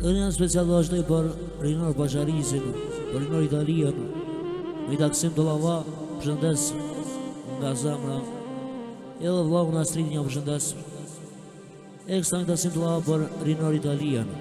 Një special vazhdoj për Rinor Basharizin, për Rinor Italian, me taksim të lava, përshëndes nga zamra, edhe vlau në Astrid një përshëndes. Ekstra me taksim të lava për Rinor Italian.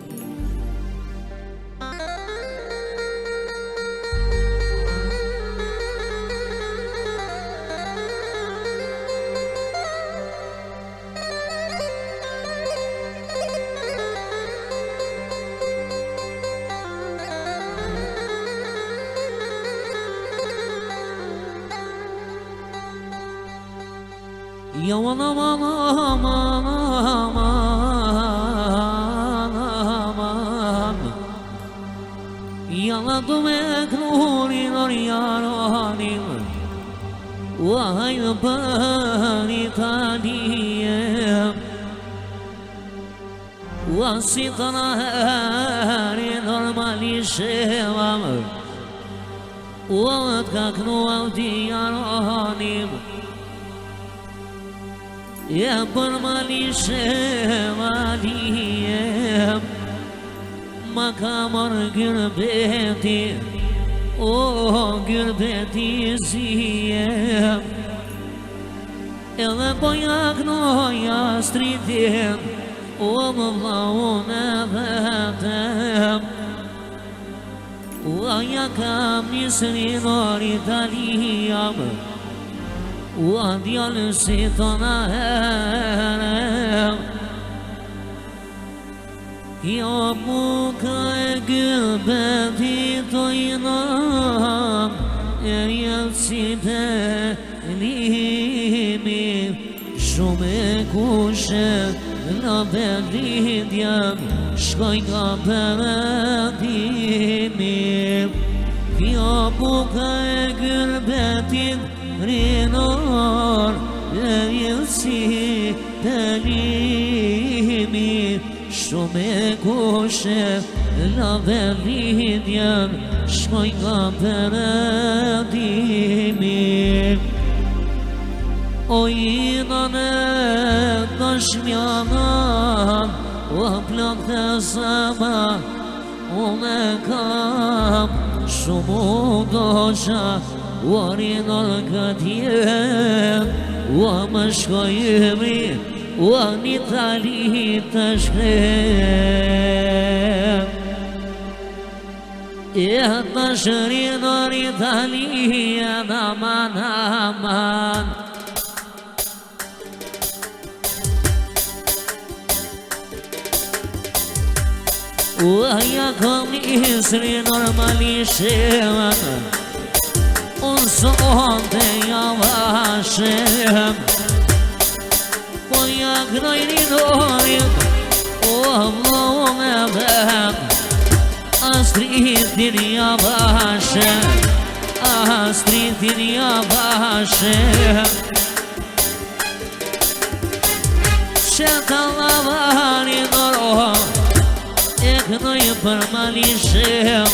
Yaman aman aman aman aman Yaladım eknurin oryaronim Vahaylı bani taliyem Vasitana heri normali şevam Vahat kaknu avdiyaronim Ya parmali şevaliyem Makamar gürbeti O gürbeti ziyem Ele boyak noya stridim O mavlaun evetem Vayakam nisrin or italiyam Wadjal si tona herem Ya muka e gülbeti toynam Eryel si pelimi Shume kushe la belidjem Shkoj nga beredimi Ya muka e gülbeti Rinor Eryelsi pelimi Shume kushe la velidjem Shkoj nga beredimi O inane dashmjanan O plak të zama Unë kam shumë dosha Rinor këtjem Wa më shkojëmi Wa një tali të shkrem E të shrinor Italien aman aman Wa ja kom nisri normali shevan Unë sonte javashem Po ja knoj rinorim O vlohëm e vëm Astritin javashem Astritin javashem Qëta lavarin noro E knoj për malishem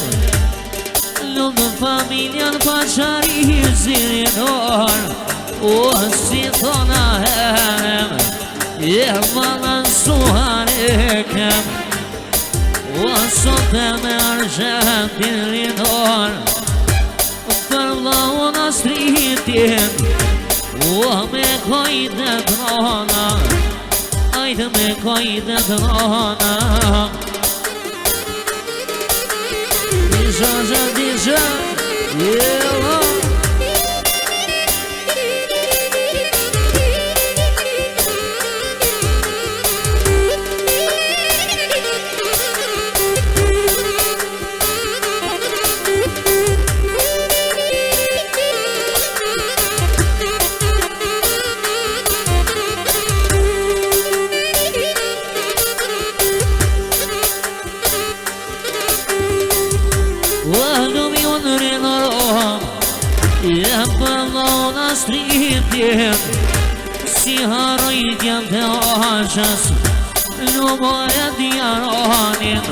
Lumë familjan Basharizin Rinor O si thona herem E malan suharekem O sote me argentin Rinor Për vlaun Astridin O me kojtë trona Ajtë me kojtë trona Dija, yeah. E përlon Astridin Si harojtjem të ashës Lumo e djaronin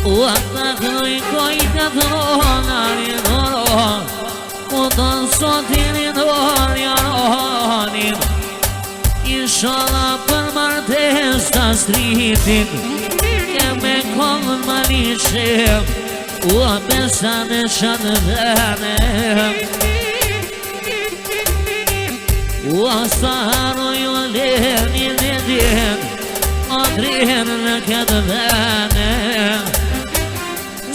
O të knoj kojtë të ronarin O të sotin Rinor jaronin Inshallah për martes të Astridin E me kollën ma lishim U besan e shanë venem U sa haroj o leni dhe din O drinë në këtë venem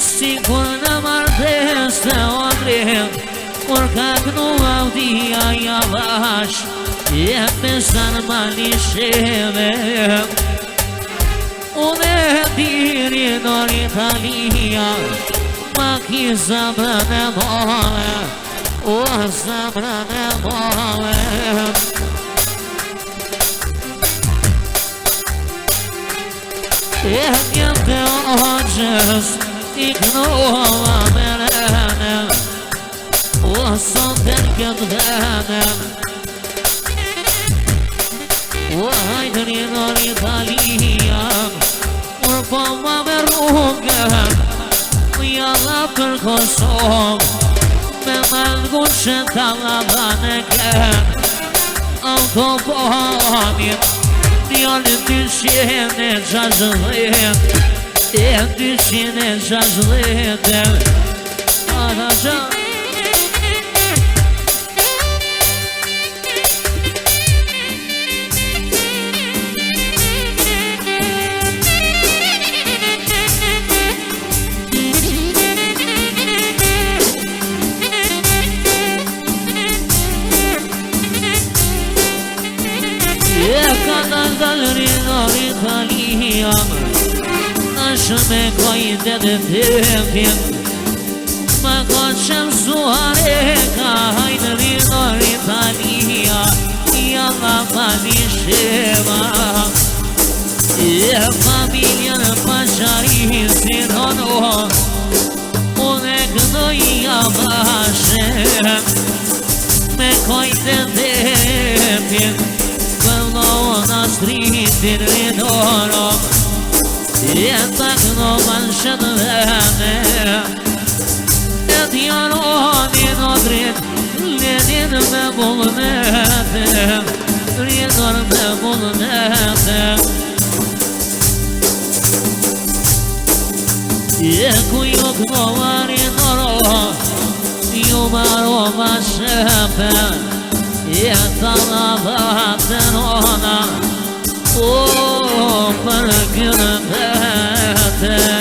Si kur në martes të o drinë Kur ka kënu audia javash E besan ma lishime Unë e diri nër Italia Ma ki zemrën e mole O zemrën e mole E njëm të oqës I kënova me rene O sot e në këtë venem O hajtë një nër Italia Kur po ma me rrugën Jalla për Kosovë Me nalgu që t'allan e kën Autobonin Njëllë 260 E 260 Ata që Nër Italia Nashë me kojtë dhe pëpim Ma ka qëmë suare ka hajtë nër Italia Jalla ma lishema E familjen paqarisin ono Unë e kënoj javashem Me kojtë dhe pëpim Në stritin rinoro E të kënovan shëtë vene E t'jaroni në drit Lenin me vullnete Rinor me vullnete E ku ju kënova rinoro Ju maro ma shepe E të lavatën ona O për këtë vete